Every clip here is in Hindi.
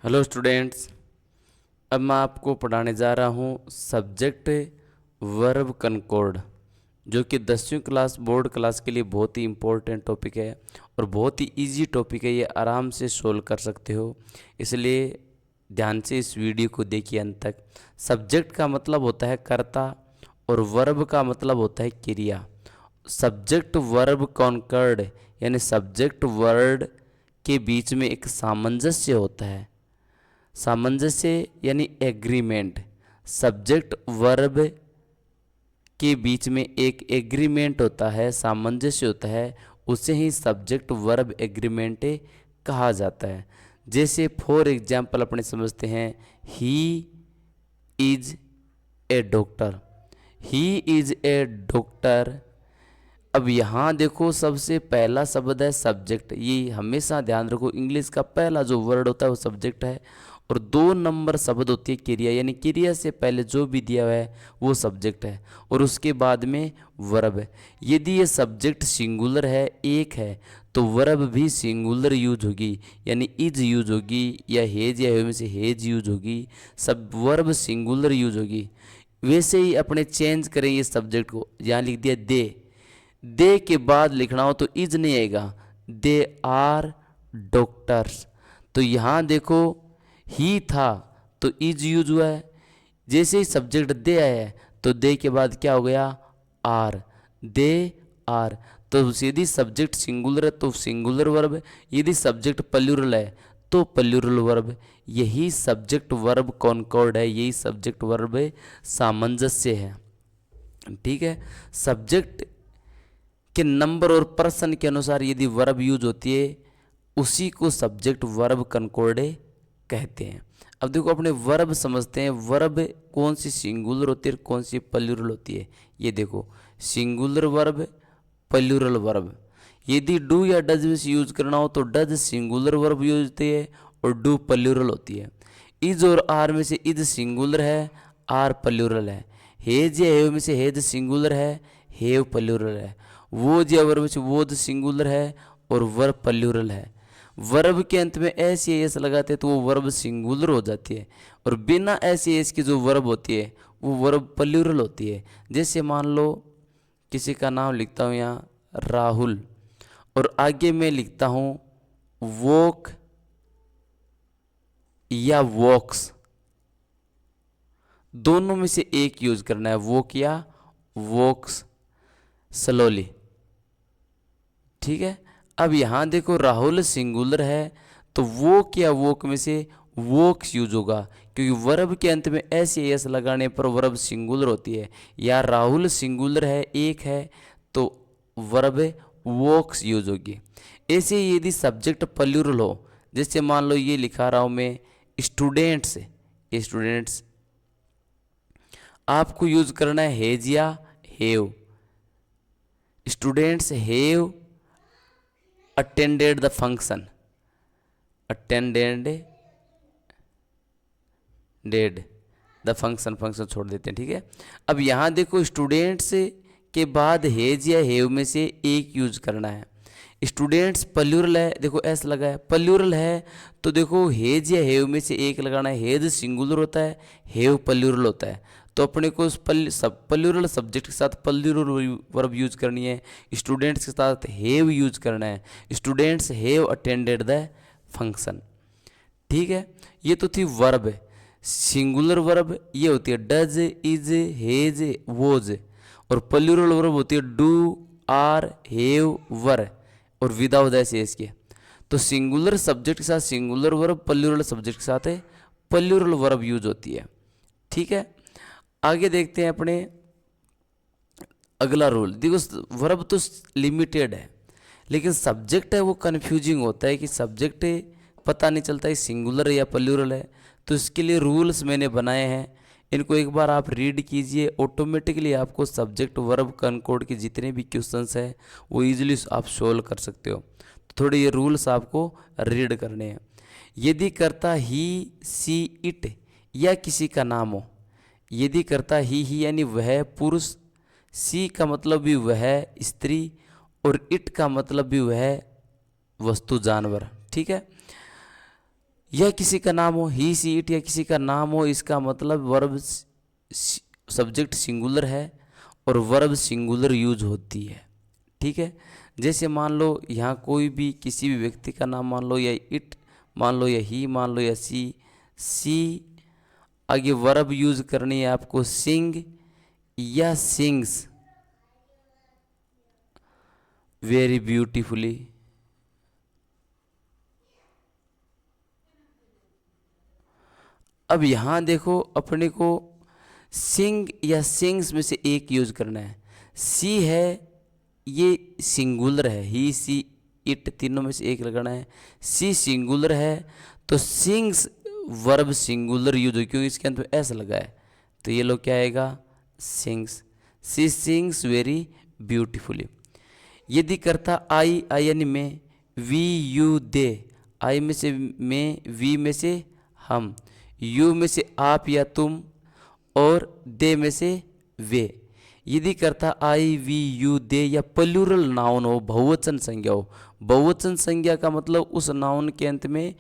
Hello students. अब मैं आपको पढ़ाने जा रहा हूँ सब्जेक्ट वर्ब कनकॉर्ड, जो कि 10वीं क्लास बोर्ड क्लास के लिए बहुत ही इम्पोर्टेंट टॉपिक है और बहुत ही इजी टॉपिक है। ये आराम से सोल्व कर सकते हो, इसलिए ध्यान से इस वीडियो को देखिए अंत तक। सब्जेक्ट का मतलब होता है कर्ता और वर्ब का मतलब होता है क्रिया। सब्जेक्ट वर्ब कॉन्कर्ड यानी सब्जेक्ट वर्ड के बीच में एक सामंजस्य होता है। सामंजस्य यानी एग्रीमेंट। सब्जेक्ट वर्ब के बीच में एक एग्रीमेंट होता है, सामंजस्य होता है, उसे ही सब्जेक्ट वर्ब एग्रीमेंट कहा जाता है। जैसे फॉर एग्जाम्पल अपने समझते हैं, he is a doctor. He is a doctor. अब यहाँ देखो, सबसे पहला शब्द है सब्जेक्ट। ये हमेशा ध्यान रखो, इंग्लिश का पहला जो वर्ड होता है वो सब्जेक्ट है और 2 नंबर शब्द होती है क्रिया, यानी क्रिया से पहले जो भी दिया हुआ है वो सब्जेक्ट है और उसके बाद में वर्ब है। यदि ये सब्जेक्ट सिंगुलर है, एक है, तो वर्ब भी सिंगुलर यूज होगी, यानी इज यूज होगी या हेज या में से हेज यूज होगी। सब वर्ब सिंगुलर यूज होगी। वैसे ही अपने चेंज करेंगे सब्जेक्ट को। यहाँ लिख दिया दे के बाद लिखना हो तो इज नहीं आएगा, दे आर डॉक्टर्स। तो यहाँ देखो, ही था तो इज यूज हुआ है। जैसे ही सब्जेक्ट दे आया है तो दे के बाद क्या हो गया, आर, दे आर। तो यदि सब्जेक्ट सिंगुलर है तो सिंगुलर वर्ब है, यदि सब्जेक्ट प्लूरल है तो प्लूरल वर्ब। यही सब्जेक्ट वर्ब कॉन्कॉर्ड है, यही सब्जेक्ट वर्ब सामंजस्य है। ठीक है। सब्जेक्ट के नंबर और पर्सन के अनुसार यदि वर्ब यूज होती है, उसी को सब्जेक्ट वर्ब कनकॉर्ड कहते हैं। अब देखो, अपने वर्ब समझते हैं। वर्ब कौन सी सिंगुलर होती है और कौन सी प्लूरल होती है। ये देखो, सिंगुलर वर्ब, प्लूरल वर्ब। यदि डू या डज में से यूज करना हो तो डज सिंगुलर वर्ब यूज होती है और डू प्लूरल होती है। इज और आर में से इज सिंगुलर है, आर प्लूरल है। हेज या हेव में से हेज सिंगुलर है, हेव प्लूरल है। वोज या वर्ब में से वोज सिंगुलर है और वर्ब प्लूरल है। वर्ब के अंत में एस या एस लगाते हैं तो वो वर्ब सिंगुलर हो जाती है और बिना एस या एस की जो वर्ब होती है वो वर्ब प्लूरल होती है। जैसे मान लो किसी का नाम लिखता हूँ यहाँ राहुल और आगे मैं लिखता हूँ वॉक या वॉक्स। दोनों में से एक यूज करना है, वॉक या वॉक्स स्लोली। ठीक है। अब यहां देखो, राहुल सिंगुलर है तो वॉक या वॉक में से वॉक्स यूज होगा, क्योंकि वर्ब के अंत में एस या एस लगाने पर वर्ब सिंगुलर होती है। या राहुल सिंगुलर है, एक है, तो वर्ब वॉक्स यूज होगी। ऐसे ही यदि सब्जेक्ट प्लूरल हो, जैसे मान लो ये लिखा रहा हूं मैं स्टूडेंट्स, स्टूडेंट्स, आपको यूज करना है हेज या have. Students have attended the function, attended dead the function, function छोड़ देते हैं। ठीक है। अब यहाँ देखो, स्टूडेंट्स के बाद हेज या हेव में से एक यूज करना है। स्टूडेंट्स प्लूरल है, देखो एस लगा है, प्लूरल है तो देखो हेज या हेव में से एक लगाना है। हेज सिंगुलर होता है, हेव प्लूरल होता है, तो अपने को प्लूरल सब्जेक्ट के साथ प्लूरल वर्ब यूज करनी है। स्टूडेंट्स के साथ हैव यूज करना है, students have attended the function. ठीक है। ये तो थी वर्ब। सिंगुलर वर्ब ये होती है डज, इज, हेज, वोज, और प्लूरल वर्ब होती है डू, आर, हैव, वर और विदाउट एस एस के। तो सिंगुलर सब्जेक्ट के साथ सिंगुलर वर्ब, प्लूरल सब्जेक्ट के साथ प्लूरल वर्ब यूज होती है। ठीक है। आगे देखते हैं अपने अगला रूल। देखो, वर्ब तो लिमिटेड है लेकिन सब्जेक्ट है वो कंफ्यूजिंग होता है कि सब्जेक्ट पता नहीं चलता है सिंगुलर है या प्लूरल है। तो इसके लिए रूल्स मैंने बनाए हैं, इनको एक बार आप रीड कीजिए, ऑटोमेटिकली आपको सब्जेक्ट वर्ब कनकॉर्ड के जितने भी क्वेश्चंस हैं वो इजीली आप सोल्व कर सकते हो। तो थोड़े ये रूल्स आपको रीड करने हैं। यदि करता ही, सी, इट या किसी का नाम हो, यदि करता ही यानी वह पुरुष, सी का मतलब भी वह स्त्री और इट का मतलब भी वह वस्तु, जानवर। ठीक है। या किसी का नाम हो, ही सी इट या किसी का नाम हो, इसका मतलब वर्ब सब्जेक्ट सिंगुलर है और वर्ब सिंगुलर यूज होती है। ठीक है, जैसे मान लो यहाँ कोई भी किसी भी व्यक्ति का नाम मान लो, या इट मान लो, या ही मान लो, या सी आगे वर्ब यूज करनी है आपको सिंग या सिंग्स वेरी ब्यूटीफुली। अब यहाँ देखो अपने को सिंग या सिंग्स में से एक यूज करना है। सी है ये सिंगुलर है, ही सी इट तीनों में से एक लगाना है। सी सिंगुलर है तो सिंग्स वर्ब सिंगुलर यूज हो, क्योंकि इसके अंत में एस लगा है, तो ये लोग क्या आएगा सिंग्स। सी सिंग्स वेरी ब्यूटीफुली। यदि करता आई यानी में, वी यू दे, आई में से में, वी में से हम, यू में से आप या तुम, और दे में से वे। यदि करता आई वी यू दे या प्लूरल नाउन हो, बहुवचन संज्ञा हो, बहुवचन संज्ञा का मतलब उस नाउन के अंत में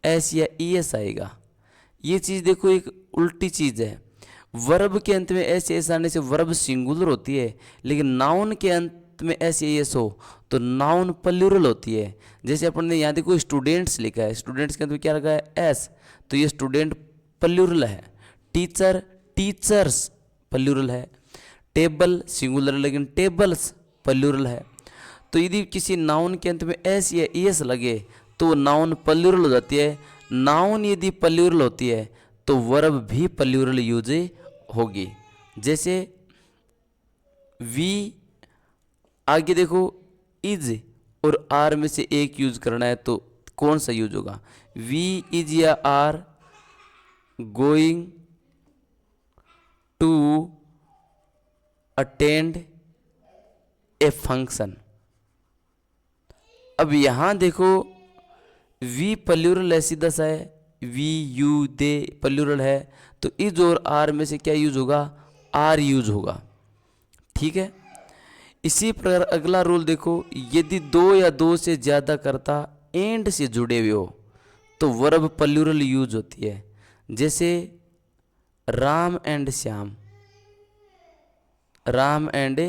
एस या ई एस आएगा। ये चीज़ देखो एक उल्टी चीज़ है, वर्ब के अंत में एस एस आने से वर्ब सिंगुलर होती है, लेकिन नाउन के अंत में एस या एस हो तो नाउन प्लूरल होती है। जैसे अपन ने यहाँ देखो स्टूडेंट्स लिखा है, स्टूडेंट्स के अंत में क्या लगा है एस, तो ये स्टूडेंट प्लूरल है। टीचर टीचर्स प्लूरल है। टेबल सिंगुलर लेकिन टेबल्स प्लूरल है। तो यदि किसी नाउन के अंत में एस या एस लगे तो नाउन प्लूरल हो जाती है। नाउन यदि प्लूरल होती है तो वर्ब भी प्लूरल यूज होगी। जैसे वी, आगे देखो इज और आर में से एक यूज करना है तो कौन सा यूज होगा, वी इज या are going to attend a function. अब यहां देखो वी प्लूरल है, सीधा सा है, वी यू दे प्लूरल है, तो इज और आर में से क्या यूज होगा, आर यूज होगा। ठीक है, इसी प्रकार अगला रूल देखो, यदि दो या दो से ज्यादा कर्ता एंड से जुड़े हुए हो तो वर्ब प्लूरल यूज होती है। जैसे Ram and Shyam, Ram and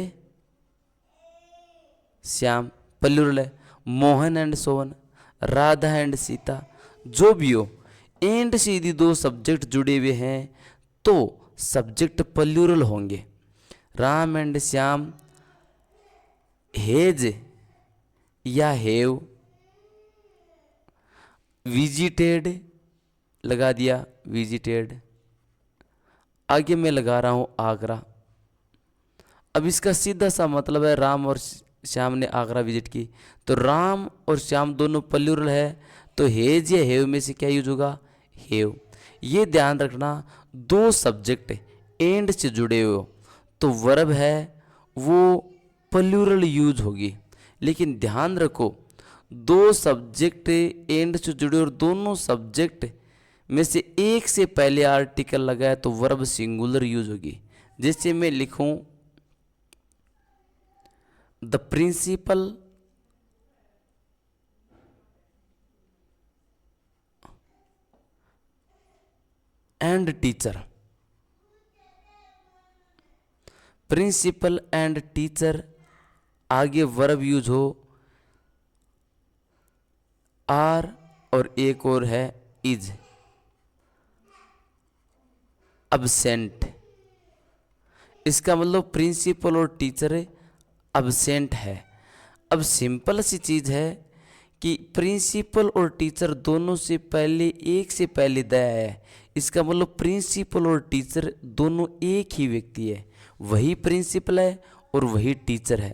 Shyam plural है। मोहन एंड सोहन, राधा एंड सीता, जो भी हो एंड से यदि दो सब्जेक्ट जुड़े हुए हैं तो सब्जेक्ट प्लूरल होंगे। राम एंड श्याम हेज या हेव, विजिटेड लगा दिया विजिटेड। आगे मैं लगा रहा हूं आगरा। अब इसका सीधा सा मतलब है राम और श्याम ने आगरा विजिट की, तो राम और श्याम दोनों प्लूरल है, तो हेज या हेव में से क्या यूज होगा, हेव। ये ध्यान रखना, दो सब्जेक्ट एंड से जुड़े हुए हो तो वर्ब है वो प्लूरल यूज होगी। लेकिन ध्यान रखो दो सब्जेक्ट एंड से जुड़े और दोनों सब्जेक्ट में से एक से पहले आर्टिकल लगा है तो वर्ब सिंगुलर यूज होगी। जैसे मैं लिखूं the principal and teacher, principal and teacher, आगे वर्ब यूज हो आर और एक और है इज। अब्सेंट, इसका मतलब प्रिंसिपल और टीचर अब्सेंट है। अब सिंपल सी चीज है कि प्रिंसिपल और टीचर दोनों से पहले एक से पहले दया है, इसका मतलब प्रिंसिपल और टीचर दोनों एक ही व्यक्ति है, वही प्रिंसिपल है और वही टीचर है।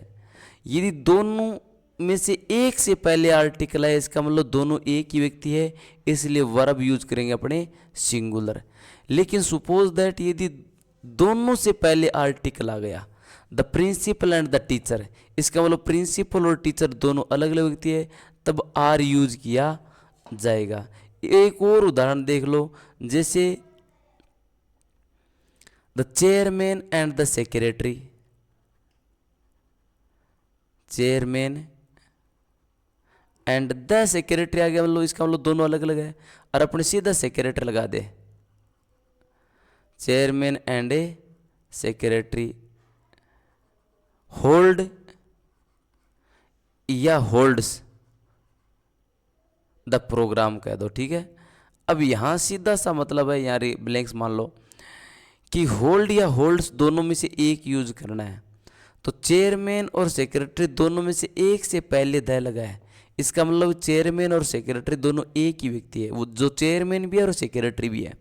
यदि दोनों में से एक से पहले आर्टिकल है इसका मतलब दोनों एक ही व्यक्ति है, इसलिए वर्ब यूज करेंगे अपने सिंगुलर। लेकिन सुपोज दैट यदि दोनों से पहले आर्टिकल आ गया the principal and the teacher, इसका मतलब प्रिंसिपल और टीचर दोनों अलग अलग व्यक्ति है, तब आर यूज किया जाएगा। एक और उदाहरण देख लो, जैसे the chairman and the secretary, chairman and the secretary आ गया, मतलब इसका मतलब दोनों अलग अलग है। और अपने सीधा सेक्रेटरी लगा दे, chairman and a secretary hold या होल्ड्स द प्रोग्राम कह दो, ठीक है। अब यहां सीधा सा मतलब है, यहाँ ब्लैंक्स मान लो कि होल्ड या होल्ड्स दोनों में से एक यूज करना है, तो चेयरमैन और सेक्रेटरी दोनों में से एक से पहले द लगा है। इसका मतलब चेयरमैन और सेक्रेटरी दोनों एक ही व्यक्ति है, वो जो चेयरमैन भी है और सेक्रेटरी भी है,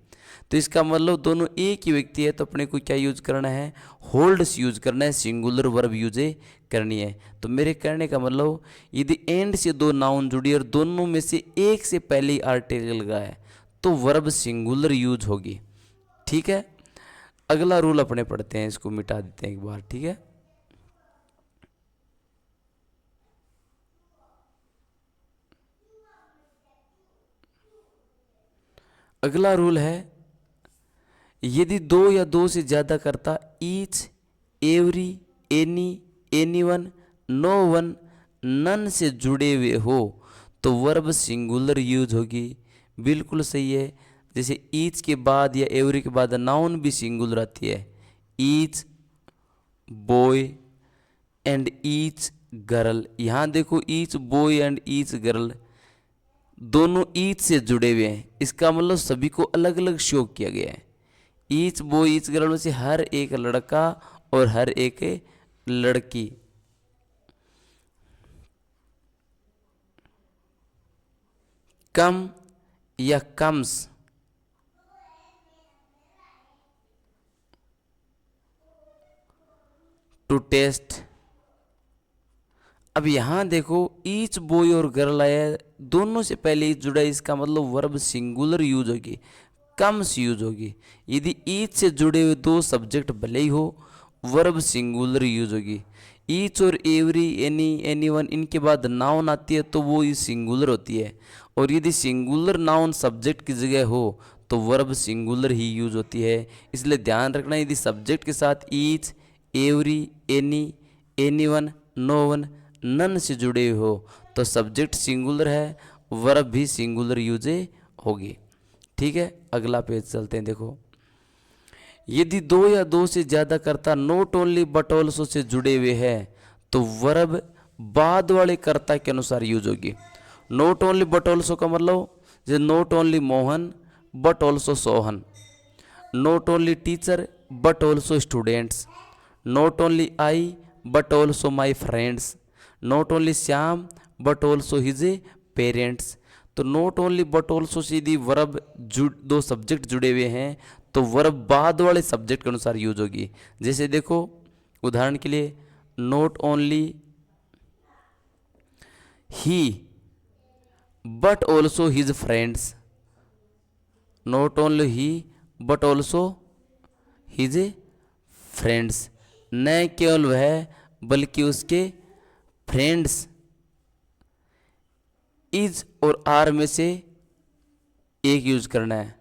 तो इसका मतलब दोनों एक ही व्यक्ति है, तो अपने को क्या यूज करना है, होल्ड्स यूज करना है, सिंगुलर वर्ब यूज करनी है। तो मेरे कहने का मतलब यदि एंड से दो नाउन जुड़ी और दोनों में से एक से पहले ही आर्टिकल लगा है तो वर्ब सिंगुलर यूज होगी, ठीक है। अगला रूल अपने पढ़ते हैं, इसको मिटा देते हैं एक बार, ठीक है। अगला रूल है, यदि दो या दो से ज्यादा कर्ता each, every, any, anyone, no one, none से जुड़े हुए हो तो वर्ब सिंगुलर यूज होगी। बिल्कुल सही है। जैसे ईच के बाद या एवरी के बाद नाउन भी सिंगुलर आती है, each boy and each girl. यहाँ देखो each boy and each girl दोनों ईच से जुड़े हुए हैं, इसका मतलब सभी को अलग अलग शो किया गया है। ईच बॉय ईच गर्ल में से हर एक लड़का और हर एक लड़की। कम या कम्स, टू टेस्ट। अब यहां देखो ईच बॉय और गर्ल आया, दोनों से पहले ईच जुड़ा है, इसका मतलब वर्ब सिंगुलर यूज होगी, कम्स यूज होगी। यदि ईच से जुड़े हुए दो सब्जेक्ट भले ही हो, वर्ब सिंगुलर यूज होगी। ईच और एवरी, एनी, एनीवन इनके बाद नाउन आती है तो वो ये सिंगुलर होती है, और यदि सिंगुलर नाउन सब्जेक्ट की जगह हो तो वर्ब सिंगुलर ही यूज होती है। इसलिए ध्यान रखना, यदि सब्जेक्ट के साथ each, every, any, anyone, no one, none से जुड़े हो तो सब्जेक्ट सिंगुलर है, वर्ब भी सिंगुलर यूज होगी, ठीक है। अगला पेज चलते हैं। देखो यदि दो या दो से ज्यादा कर्ता नॉट ओनली बट ऑल्सो से जुड़े हुए हैं तो वर्ब बाद वाले कर्ता के अनुसार यूज होगी। नॉट ओनली बट ऑल्सो का मतलब जैसे not only Mohan but also Sohan, not only teacher but also students, not only I but also my friends, not only Shyam but also his parents. तो नॉट ओनली बट ऑल्सो से यदि वर्ब दो सब्जेक्ट जुड़े हुए हैं तो वर्ब बाद वाले सब्जेक्ट के अनुसार यूज होगी। जैसे देखो उदाहरण के लिए not only he but also his friends, not only he but also his friends, न केवल वह बल्कि उसके फ्रेंड्स। इज और आर में से एक यूज करना है,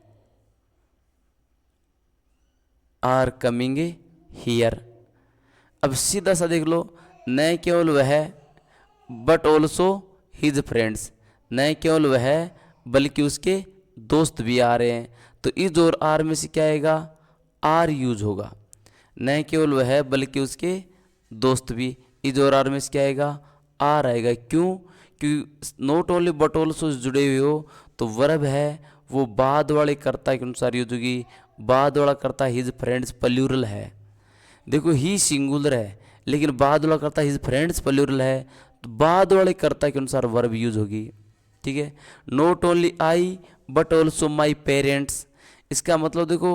आर कमिंग हियर। अब सीधा सा देख लो, न केवल वह बट ऑल्सो हिज फ्रेंड्स, न केवल वह बल्कि उसके दोस्त भी आ रहे हैं, तो इज और आर में से क्या आएगा, आर यूज होगा। न केवल वह बल्कि उसके दोस्त भी, इज और आर में से क्या आएगा, आर आएगा। क्यों? क्योंकि नॉट ओनली बट ऑल्सो जुड़े हुए हो तो वर्ब है वो बाद वाले कर्ता के अनुसार यूज होगी। बाद वाला कर्ता हिज फ्रेंड्स प्लूरल है। देखो ही सिंगुलर है लेकिन बाद वाला कर्ता हिज फ्रेंड्स प्लूरल है, तो बाद वाले कर्ता के अनुसार वर्ब यूज होगी, ठीक है। Not only I but also my parents, इसका मतलब देखो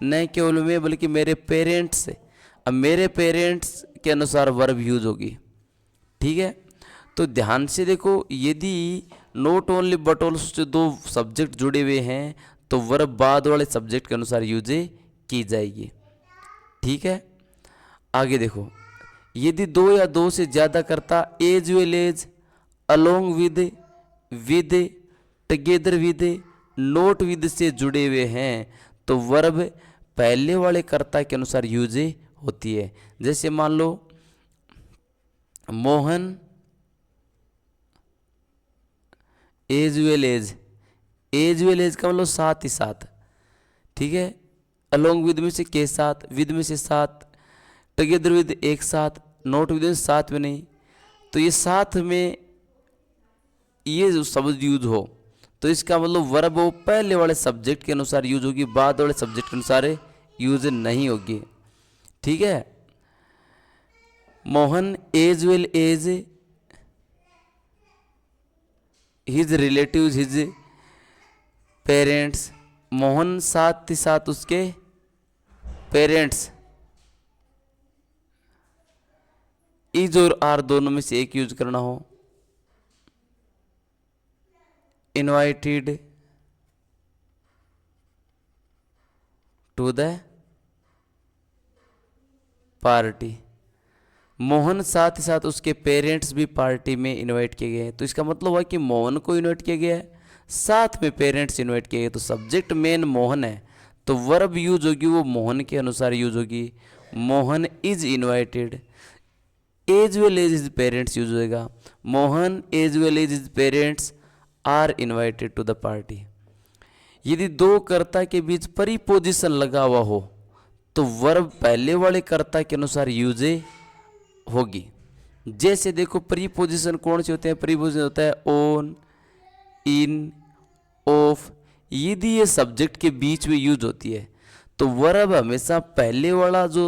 न केवल मैं बल्कि मेरे पेरेंट्स, अब मेरे पेरेंट्स के अनुसार वर्ब यूज होगी, ठीक है। तो ध्यान से देखो, यदि नॉट ओनली बट ऑल्सो से दो सब्जेक्ट जुड़े हुए हैं तो वर्ब बाद वाले सब्जेक्ट के अनुसार यूज की जाएगी, ठीक है। आगे देखो, यदि दो या दो से ज्यादा कर्ता as well as, along with, together with, not with से जुड़े हुए हैं तो वर्ब पहले वाले कर्ता के अनुसार यूज होती है। जैसे मान लो Mohan as well as as well as का मतलब साथ ही साथ, ठीक है। अलोंग विद में से के साथ, विद में से साथ, टुगेदर विद एक साथ, नॉट विद साथ में नहीं। तो ये साथ में ये जो शब्द यूज हो तो इसका मतलब वर्ब वो पहले वाले सब्जेक्ट के अनुसार यूज होगी, बाद वाले सब्जेक्ट के अनुसार यूज नहीं होगी, ठीक है। Mohan as well as his relative his parents, Mohan साथ ही साथ उसके पेरेंट्स, इज और आर दोनों में से एक यूज करना हो। Invited to the party, Mohan साथ ही साथ उसके पेरेंट्स भी पार्टी में इनवाइट किए गए हैं। तो इसका मतलब हुआ कि मोहन को इनवाइट किया गया है, साथ में पेरेंट्स इनवाइट किए गए। तो सब्जेक्ट मेन मोहन है, तो वर्ब यूज होगी वो मोहन के अनुसार यूज होगी। Mohan is invited, as well as his parents use होएगा। Mohan as well as his parents are invited to the party. यदि दो कर्ता के बीच प्रीपोजिशन लगा हुआ हो तो वर्ब पहले वाले कर्ता के अनुसार यूज होगी। जैसे देखो प्रीपोजिशन कौन से होते हैं, प्रीपोजिशन होता है ऑन, इन, ऑफ। यदि ये सब्जेक्ट के बीच में यूज होती है तो वर्ब हमेशा पहले वाला जो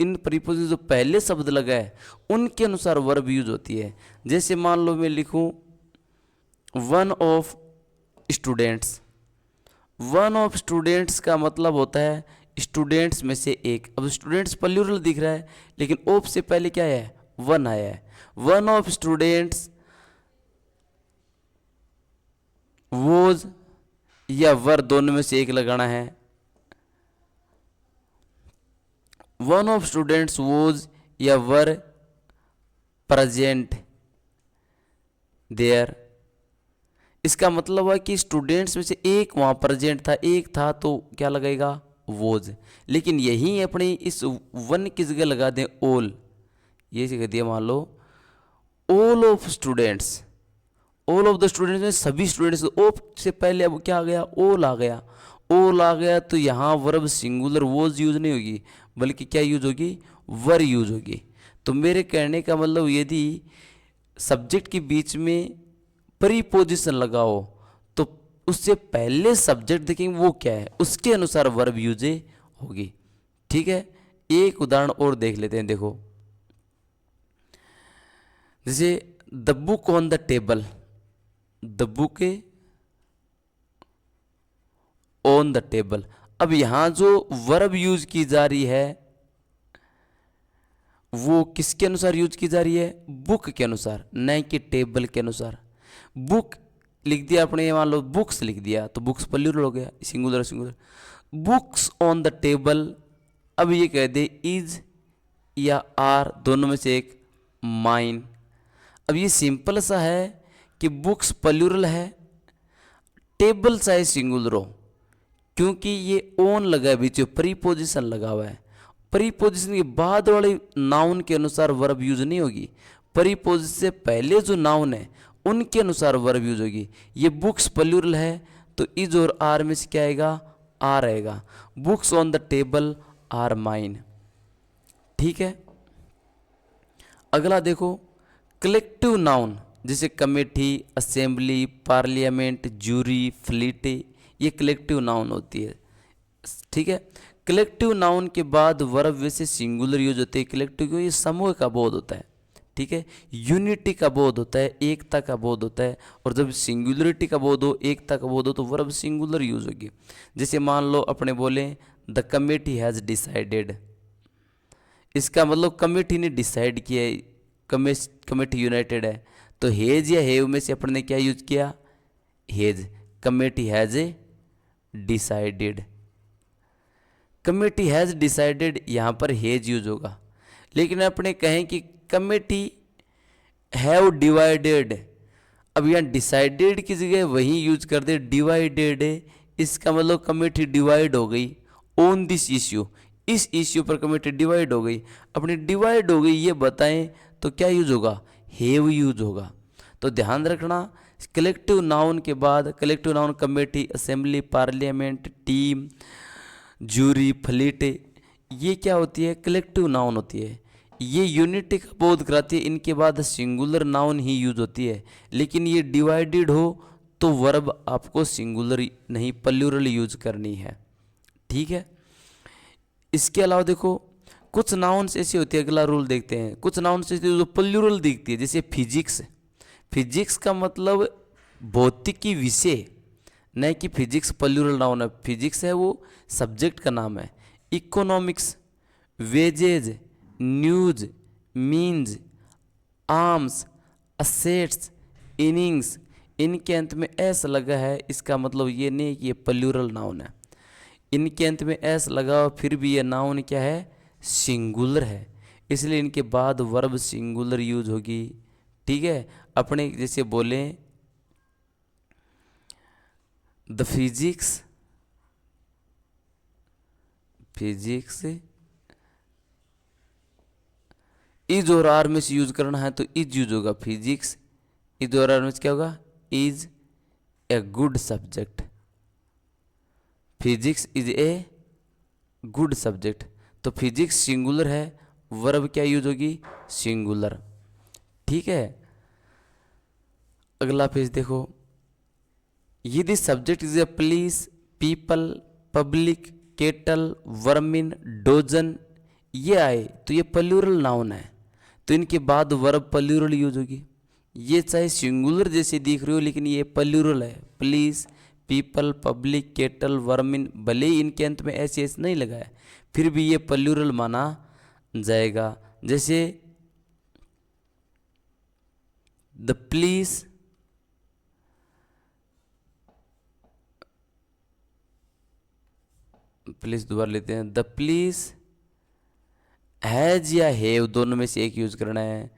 इन प्रीपोजिशन जो पहले शब्द लगा है उनके अनुसार वर्ब यूज होती है। जैसे मान लो मैं लिखूं one of students, one of students का मतलब होता है स्टूडेंट्स में से एक। अब स्टूडेंट्स प्लूरल दिख रहा है लेकिन ऑफ से पहले क्या है, वन आया है। वन ऑफ स्टूडेंट्स वोज या वर दोनों में से एक लगाना है। वन ऑफ स्टूडेंट्स वोज या वर प्रेजेंट देयर। इसका मतलब है कि स्टूडेंट्स में से एक वहाँ प्रेजेंट था, एक था, तो क्या लगेगा, वोज। लेकिन यही अपने इस वन की जगह लगा दें ऑल, ये जगह दिया मान लो all of students, all of the students में सभी स्टूडेंट्स। ऑफ से पहले अब क्या आ गया, ऑल आ गया। ऑल आ गया तो यहाँ वर्ब सिंगुलर वोज यूज नहीं होगी बल्कि क्या यूज होगी, वर यूज होगी। तो मेरे कहने का मतलब यदि सब्जेक्ट के बीच में प्रीपोजिशन लगाओ तो उससे पहले सब्जेक्ट देखेंगे वो क्या है, उसके अनुसार वर्ब यूज होगी, ठीक है। एक उदाहरण और देख लेते हैं। देखो जैसे the book on the table, the book on the table. अब यहां जो वर्ब यूज की जा रही है वो किसके अनुसार यूज की जा रही है, बुक के अनुसार, न कि टेबल के अनुसार। बुक लिख दिया आपने, मान लो बुक्स लिख दिया तो बुक्स प्लूरल हो गया, singular singular. Books on the table, अब ये कह दे इज या आर दोनों में से एक, माइन। अब ये सिंपल सा है कि बुक्स प्लूरल है, टेबल चाहे सिंगुलर हो, क्योंकि ये ऑन लगा है, बीच में प्रीपोजिशन लगा हुआ है। प्रीपोजिशन के बाद वाले नाउन के अनुसार वर्ब यूज नहीं होगी, प्रीपोजिशन से पहले जो नाउन है उनके अनुसार वर्ब यूज होगी। ये बुक्स प्लूरल है तो इज और आर में से क्या आएगा, आर आएगा। Books on the table are mine, ठीक है। अगला देखो कलेक्टिव नाउन, जैसे committee, assembly, parliament, jury, fleet, ये कलेक्टिव नाउन होती है, ठीक है। कलेक्टिव नाउन के बाद वर्ब वैसे सिंगुलर यूज होते हैं। कलेक्टिव ये समूह का बोध होता है, ठीक है। यूनिटी का बोध होता है, एकता का बोध होता है। और जब सिंगुलरिटी का बोध हो, एकता का बोध हो, तो वर्ब सिंगुलर यूज होगी। जैसे मान लो अपने बोले द कमेटी हैज़ डिसाइडेड, इसका मतलब कमेटी ने डिसाइड किया है, कमेटी यूनाइटेड है। तो हेज या हेव में से अपन ने क्या यूज किया, hedge. Committee has decided, committee has decided, यहाँ पर हेज यूज होगा। लेकिन अपने कहें कि कमेटी हैव डिवाइडेड, अब यहाँ डिसाइडेड की जगह वही यूज कर दे डिवाइडेड, इसका मतलब कमेटी डिवाइड हो गई ऑन दिस इश्यू, इस इश्यू पर कमेटी डिवाइड हो गई। अपनी डिवाइड हो गई ये बताएं तो क्या यूज होगा, हैव यूज होगा। तो ध्यान रखना कलेक्टिव नाउन के बाद collective noun committee, assembly, parliament, team, jury, fleet, ये क्या होती है? कलेक्टिव नाउन होती है। ये यूनिटी का बोध कराती है। इनके बाद सिंगुलर नाउन ही यूज होती है। लेकिन ये डिवाइडेड हो तो वर्ब आपको सिंगुलर नहीं प्लूरल यूज करनी है। ठीक है। इसके अलावा देखो कुछ नाउन्स ऐसी होती है, अगला रूल देखते हैं। कुछ नाउन्स ऐसी जो प्लूरल दिखती है, जैसे फिजिक्स। फिजिक्स का मतलब भौतिकी विषय, न कि फिजिक्स प्लूरल नाउन है। फिजिक्स है वो सब्जेक्ट का नाम है। Economics, wages, news, means, arms, assets, innings, इनके अंत में एस लगा है, इसका मतलब ये नहीं कि ये प्लूरल नाउन है। इनके अंत में एस लगा फिर भी ये नाउन क्या है? सिंगुलर है। इसलिए इनके बाद वर्ब सिंगुलर यूज होगी। ठीक है। अपने जैसे बोले द फिजिक्स इज और आर में से यूज करना है तो इज यूज होगा। फिजिक्स इज और आर में से क्या होगा? Is a good subject. Physics is a good subject. तो फिजिक्स सिंगुलर है, वर्ब क्या यूज होगी? सिंगुलर। ठीक है। अगला पेज देखो। यदि subject is a police, people, public, kettle, vermin, dozen, ये आए तो ये प्लूरल नाउन है, तो इनके बाद वर्ब प्लूरल यूज होगी। ये चाहे सिंगुलर जैसे दिख रही हो लेकिन ये प्लूरल है। Police, people, public, kettle, vermin, भले ही इनके अंत में एस एस नहीं लगा है फिर भी ये प्लूरल माना जाएगा। जैसे द पुलिस दोबारा लेते हैं। द पुलिस हैज या हैव, दोनों में से एक यूज करना है।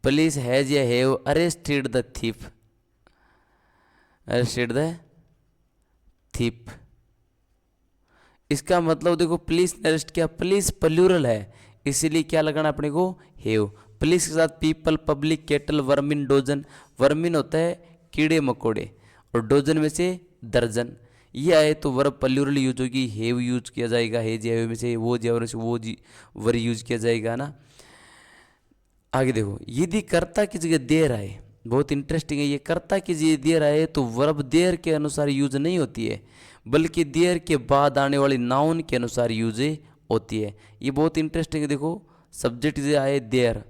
पुलिस हैज या have arrested the thief. Arrested the thief, इसका मतलब देखो पुलिस ने अरेस्ट किया, पुलिस प्लूरल है इसीलिए क्या लगाना अपने को? हैव। पुलिस के साथ people, public, kettle, vermin, dozen. Vermin होता है कीड़े मकोड़े और डोजन में से दर्जन। ये आए तो वर्ब प्लूरल यूज होगी, हैव यूज किया जाएगा। हैज या हैव में से वो या से वो वर्ब यूज किया जाएगा ना। आगे देखो, यदि कर्ता की जगह देर आए, बहुत इंटरेस्टिंग है ये। कर्ता की जगह देर आए तो वर्ब देर के अनुसार यूज नहीं होती है बल्कि देर के बाद आने वाली नाउन के अनुसार यूज होती है। ये बहुत इंटरेस्टिंग है। देखो सब्जेक्ट जे आए देर,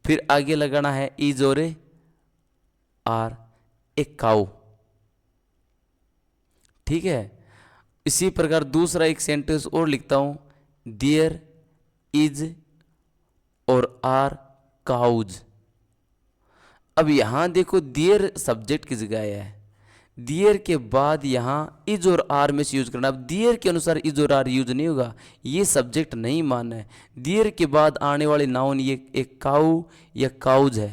फिर आगे लगाना है इज और आर, ए काउ। ठीक है। इसी प्रकार दूसरा एक सेंटेंस और लिखता हूं, देयर इज और आर काउज। अब यहां देखो देयर सब्जेक्ट की जगह है, दियर के बाद यहाँ इज और आर में से यूज करना। अब दियर के अनुसार इज और आर यूज नहीं होगा, ये सब्जेक्ट नहीं मानना है। दियर के बाद आने वाले नाउन ये एक काऊ या काउज है,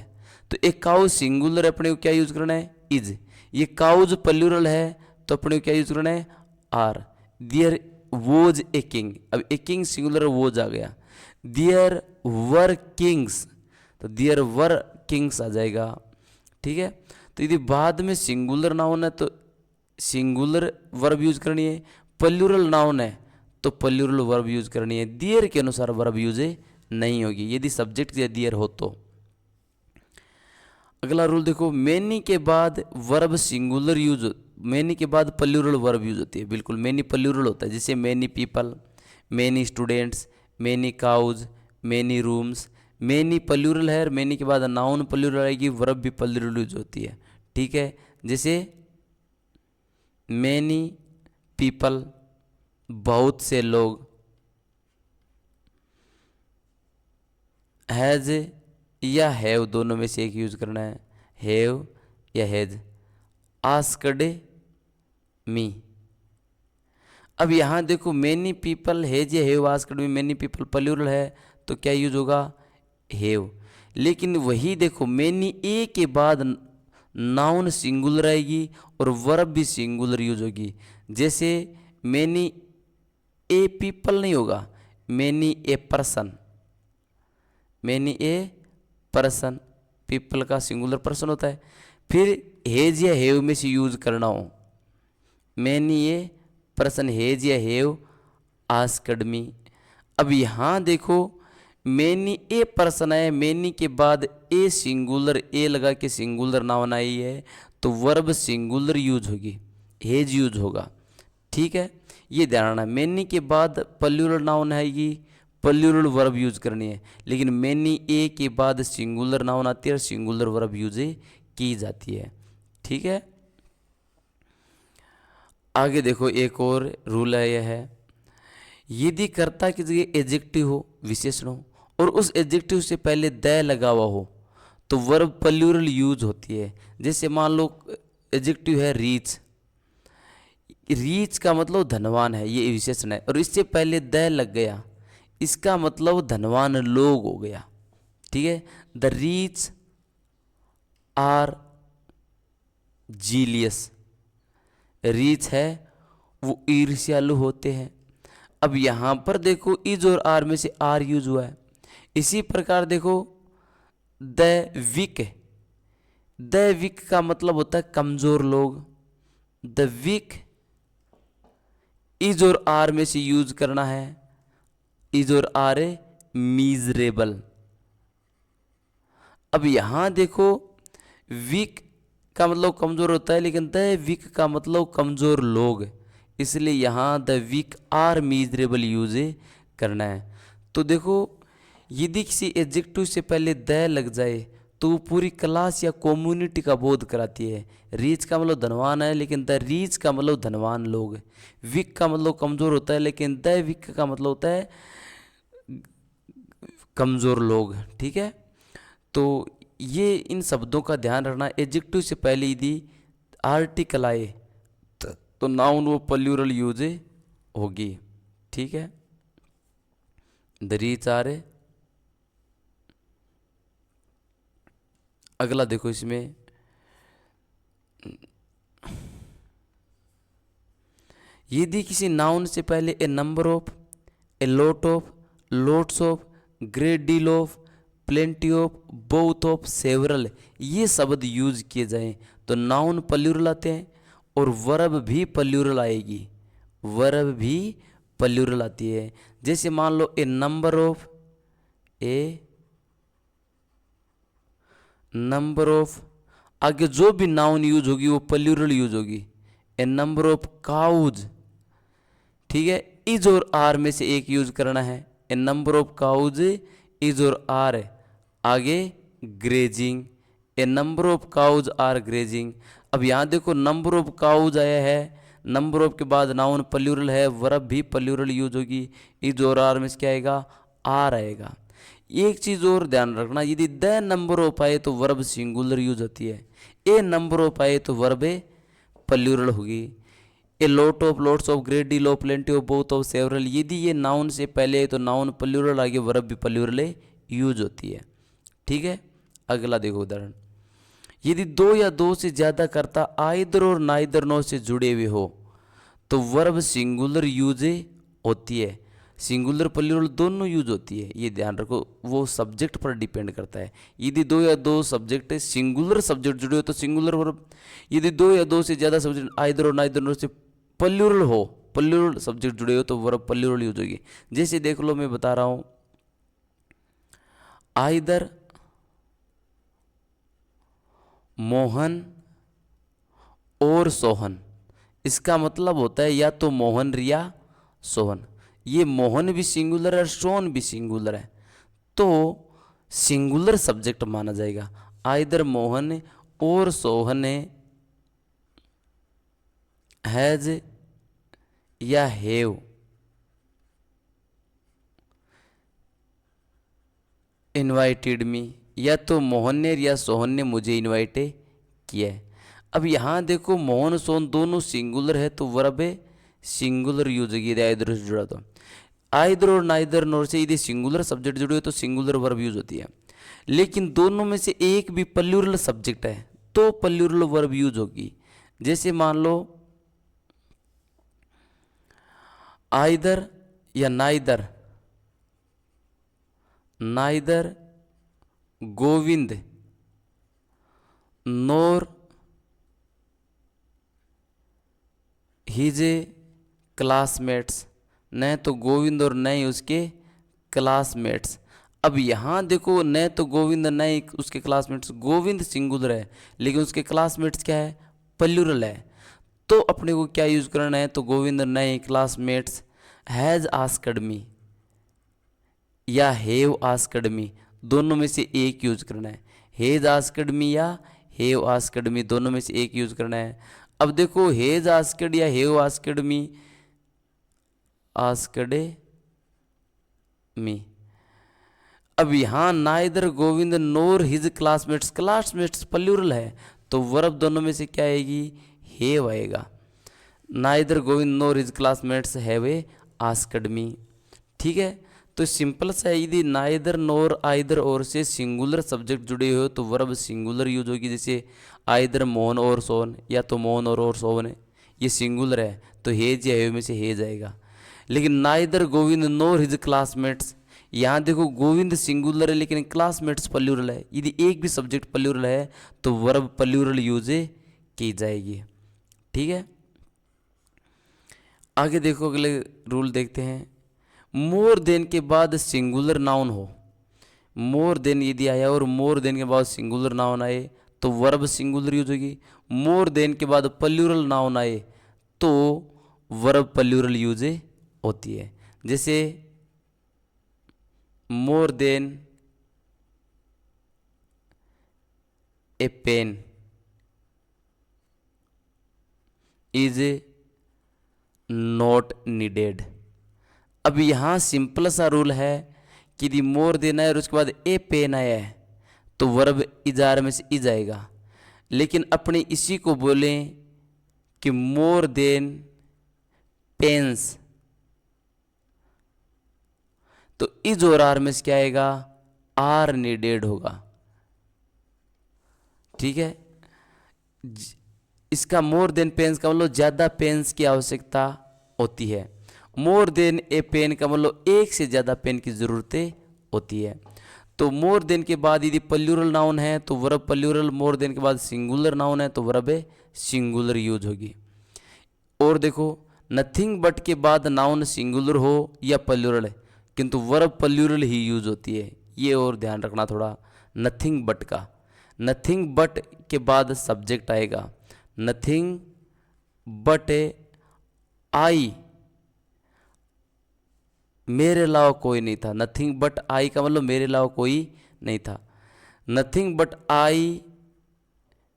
तो एक काउ सिंगुलर अपने को क्या यूज करना है? इज। ये काउज प्लूरल है तो अपने को क्या यूज करना है? Are. There was a king, अब ए किंग सिंगुलर वोज आ गया। दियर वर किंग्स, तो दियर वर किंग्स आ जाएगा। ठीक है। तो यदि बाद में सिंगुलर नाउन है तो सिंगुलर वर्ब यूज करनी है, प्लूरल नाउन है तो प्लूरल वर्ब यूज करनी है। दियर के अनुसार वर्ब यूज नहीं होगी यदि सब्जेक्ट या दियर हो तो। अगला रूल देखो, मैनी के बाद वर्ब सिंगुलर यूज, मैनी के बाद प्लूरल वर्ब यूज होती है। बिल्कुल मैनी प्लूरल होता है, जैसे many people, many students, many cows, many rooms. Many plural है और मैनी के बाद नाउन प्लूरल आएगी, वर्ब भी प्लूरल यूज होती है। ठीक है। जैसे मैनी पीपल, बहुत से लोग। हैज या हैव दोनों में से एक यूज करना है, हैव या हैज। आस्क्ड मी, अब यहां देखो मैनी पीपल हैज या have asked me, many people plural है तो क्या यूज होगा? हैव। लेकिन वही देखो मैनी ए के बाद नाउन सिंगुलर आएगी और वर्ब भी सिंगुलर यूज होगी। जैसे मैनी ए पीपल नहीं होगा, many a person. Many a person, people का सिंगुलर पर्सन होता है। फिर हेज या हेव में से यूज करना हो। मैंने ये प्रश्न हेज या हेव आस्क्ड मी। अब यहाँ देखो मैनी ए प्रश्न है, मैनी के बाद ए सिंगुलर ए लगा के सिंगुलर नाउन आई है तो वर्ब सिंगुलर यूज होगी, हेज यूज होगा। ठीक है, ये ध्यान रखना। मैनी के बाद प्लूरल नाउन आएगी, प्लूरल वर्ब यूज करनी है। लेकिन मैनी ए के बाद सिंगुलर नाउन आती है और सिंगुलर वर्ब यूज की जाती है। ठीक है, आगे देखो एक और रूल है, यह है यदि कर्ता की जगह एडजेक्टिव हो, विशेषण हो, और उस एडजेक्टिव से पहले द लगा हुआ हो तो वर्ब प्लूरल यूज होती है। जैसे मान लो एडजेक्टिव है रीच, रीच का मतलब धनवान है, ये विशेषण है, और इससे पहले द लग गया, इसका मतलब धनवान लोग हो गया। ठीक है, the reach our zealous, reach है वो ईर्ष्यालु होते हैं। अब यहां पर देखो इज और आर में से आर यूज हुआ है। इसी प्रकार देखो द वीक, द वीक का मतलब होता है कमजोर लोग। द वीक इज और आर में से यूज करना है, इज और आर है मीजरेबल। अब यहां देखो वीक का मतलब कमजोर होता है, लेकिन द वीक का मतलब कमजोर लोग, इसलिए यहां the weak are miserable use करना है। तो देखो यदि किसी एडजेक्टिव से पहले द लग जाए तो वो पूरी क्लास या कम्युनिटी का बोध कराती है। रीच का मतलब धनवान है, लेकिन द रीच का मतलब धनवान लोग। वीक का मतलब कमजोर होता है, लेकिन द वीक का मतलब होता है कमजोर लोग। ठीक है, तो ये इन शब्दों का ध्यान रखना। एडजेक्टिव से पहले यदि आर्टिकल आए तो नाउन वो प्लूरल यूज होगी। ठीक है, द रीच आर। अगला देखो इसमें यदि किसी नाउन से पहले a number of, a lot of, lots of, great deal of, plenty of, both of, several ये शब्द यूज किए जाएं तो नाउन प्लूरल आते हैं और वर्ब भी प्लूरल आएगी, वर्ब भी प्लूरल आती है। जैसे मान लो a number of, a number of, आगे जो भी नाउन यूज होगी वो प्लूरल यूज होगी। ए नंबर ऑफ काउज, ठीक है, इज और आर में से एक यूज करना है। A number of cows is और आर, आगे grazing, a number of cows are grazing. अब यहां देखो नंबर ऑफ काउज आया है, नंबर ऑफ के बाद नाउन प्लूरल है, वर्ब भी प्लूरल यूज होगी। इज और आर में से क्या आएगा, आर आएगा। एक चीज और ध्यान रखना, यदि द नंबर ऑफ आए तो वर्ब सिंगुलर यूज होती है, ए नंबर ऑफ आए तो वर्ब प्लूरल होगी। ए lot of, lots of, great deal of, plenty of, both of, several यदि ये नाउन से पहले है तो नाउन प्लूरल, आगे वर्ब भी प्लूरल यूज होती है। ठीक है, अगला देखो उदाहरण, यदि दो या दो से ज्यादा कर्ता आइदर और नाइदर नो से जुड़े हुए हो तो वर्ब सिंगुलर यूज होती है, सिंगुलर प्लूरल दोनों यूज होती है। ये ध्यान रखो, वो सब्जेक्ट पर डिपेंड करता है। यदि दो या दो सब्जेक्ट सिंगुलर सब्जेक्ट जुड़े हो तो सिंगुलर वर्ब, यदि दो या दो से ज्यादा सब्जेक्ट आइदर और नाइदर नो से प्लूरल हो, प्लूरल सब्जेक्ट जुड़े हो तो वर्ब प्लूरल यूज होगी। जैसे देख लो मैं बता रहा हूं, आइदर मोहन और सोहन, इसका मतलब होता है या तो मोहन या सोहन। ये मोहन भी सिंगुलर है और सोहन भी सिंगुलर है, तो सिंगुलर सब्जेक्ट माना जाएगा। आइदर मोहन और सोहन हैज या हैव इनवाइटेड मी, या तो मोहन ने या सोहन ने मुझे इनवाइट किया है। अब यहाँ देखो मोहन सोहन दोनों सिंगुलर है तो वर्ब सिंगुलर यूज होगी, आइदर से जुड़ा तो। आइदर और नाइदर नोर से यदि सिंगुलर सब्जेक्ट जुड़े हो तो सिंगुलर वर्ब यूज होती है। लेकिन दोनों में से एक भी प्लूरल सब्जेक्ट है तो प्लूरल वर्ब यूज होगी। जैसे मान लो आइदर या neither, neither Govind nor his classmates, न तो गोविंद और न ही उसके क्लासमेट्स। अब यहाँ देखो, न तो गोविंद न ही उसके क्लासमेट्स, गोविंद सिंगुलर है लेकिन उसके क्लासमेट्स क्या है, प्लूरल है। तो अपने को क्या यूज करना है, तो गोविंद न ही क्लासमेट्स हैज आस्क्ड मी या हैव आस्क्ड मी, दोनों में से एक यूज करना है। हैज आस्क्ड मी या हैव आस्क्ड मी, दोनों में से एक यूज करना है। अब देखो, हैज आस्क्ड या have asked me, asked me. अब यहाँ neither Govind nor his classmates, classmates plural है तो वर्ब दोनों में से क्या आएगी, हैव आएगा। Neither Govind nor his classmates have a asked me. ठीक है, तो सिंपल सा है, यदि नाइदर नोर आइदर और से सिंगुलर सब्जेक्ट जुड़े हो तो वर्ब सिंगुलर यूज होगी। जैसे आइदर मोहन और सोहन, या तो मोहन और सोहन, ये सिंगुलर है तो हेज या हैव में से हेज आएगा। लेकिन neither Govind nor his classmates, यहाँ देखो गोविंद सिंगुलर है लेकिन क्लासमेट्स प्लूरल है। यदि एक भी सब्जेक्ट प्लूरल है तो वर्ब प्लूरल यूज की जाएगी। ठीक है, आगे देखो, अगले रूल देखते हैं। मोर देन के बाद सिंगुलर नाउन हो, मोर देन यदि आया और मोर देन के बाद सिंगुलर नाउन आए तो वर्ब सिंगुलर यूज होगी। मोर देन के बाद प्लूरल नाउन आए तो वर्ब प्लूरल यूज होती है। जैसे more than a pen is not needed. अब यहाँ सिंपल सा रूल है कि यदि मोर देन है और उसके बाद ए पेन आया है तो वर्ब इजार में से इज आएगा। लेकिन अपने इसी को बोलें कि मोर देन पेन्स, तो इज और आर में से क्या आएगा, आर नीडेड होगा। ठीक है, इसका मोर देन पेन्स का मतलब ज़्यादा पेन्स की आवश्यकता होती है। मोर देन ए पेन का मतलब एक से ज़्यादा पेन की ज़रूरतें होती है। तो मोर देन के बाद यदि प्लूरल नाउन है तो वर्ब प्लूरल, मोर देन के बाद सिंगुलर नाउन है तो वर्ब सिंगुलर यूज होगी। और देखो, नथिंग बट के बाद नाउन सिंगुलर हो या प्लूरल है किंतु वर्ब प्लूरल ही यूज होती है, ये और ध्यान रखना थोड़ा। नथिंग बट का, नथिंग बट के बाद सब्जेक्ट आएगा। नथिंग बट आई, मेरे अलावा कोई नहीं था। नथिंग बट आई का मतलब मेरे अलावा कोई नहीं था। नथिंग बट आई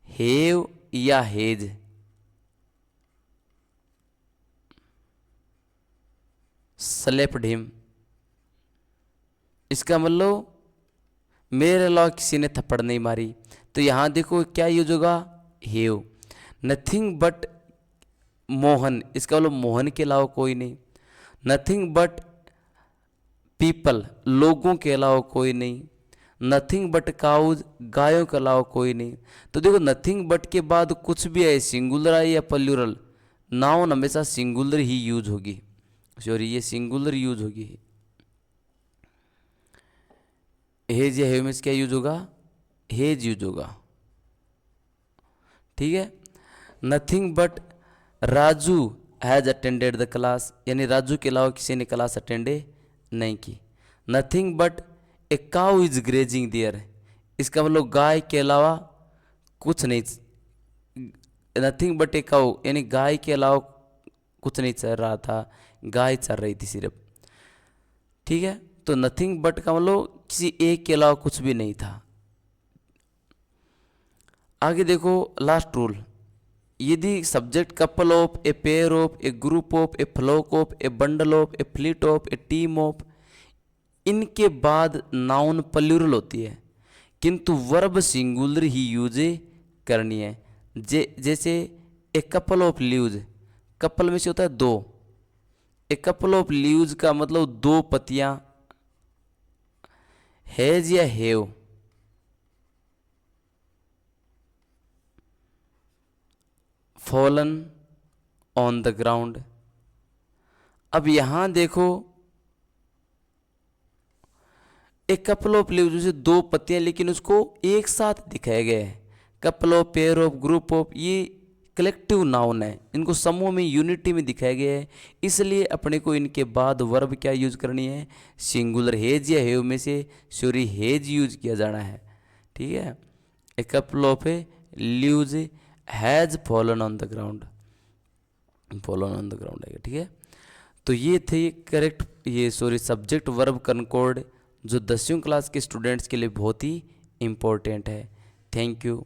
हैव या हेज, स्लेप्ड हिम, इसका मतलब मेरे अलावा किसी ने थप्पड़ नहीं मारी। तो यहां देखो क्या यूज होगा, हैव। नथिंग बट मोहन, इसका मतलब मोहन के अलावा कोई नहीं। नथिंग बट पीपल, लोगों के अलावा कोई नहीं। नथिंग बट काउज, गायों के अलावा कोई नहीं। तो देखो, नथिंग बट के बाद कुछ भी आए, सिंगुलर आए या प्लूरल, नाउन हमेशा सिंगुलर ही यूज होगी। सॉरी, ये सिंगुलर यूज होगी। हेज या हैव में क्या यूज होगा, हेज यूज होगा। ठीक है, nothing but Raju has attended the class, यानी राजू के अलावा किसी ने क्लास अटेंड नहीं की। Nothing but a cow is grazing there, इसका मतलब गाय के अलावा कुछ नहीं। नथिंग बट ए काउ यानी गाय के अलावा कुछ नहीं चल रहा था, गाय चल रही थी सिर्फ। ठीक है, तो नथिंग बट का मतलब किसी एक के अलावा कुछ भी नहीं था। आगे देखो, लास्ट रूल। यदि subject couple of, a pair of, A group of, A fluke of, A bundle of, A fleet of, A team of, इनके बाद नाउन प्लूरल होती है किंतु वर्ब सिंगुलर ही यूज करनी है। जैसे a couple of leaves, couple में से होता है दो, ए कपल ऑफ लीव्स का मतलब दो पत्तियां। हैज या have, fallen on the ground. अब यहां देखो, एक कपल ऑफ लीव्स जैसे दो पत्तियां लेकिन उसको एक साथ दिखाया गया है। Couple of, pair of, group of, ये कलेक्टिव नाउन है, इनको समूह में यूनिटी में दिखाया गया है, इसलिए अपने को इनके बाद वर्ब क्या यूज करनी है, सिंगुलर हेज या हेव में से सॉरी हेज यूज किया जाना है। ठीक है, a couple of leaves has fallen on the ground, fallen on the ground है। ठीक है, तो ये थे करेक्ट सब्जेक्ट वर्ब कनकॉर्ड जो 10वीं क्लास के स्टूडेंट्स के लिए बहुत ही इम्पोर्टेंट है। Thank you.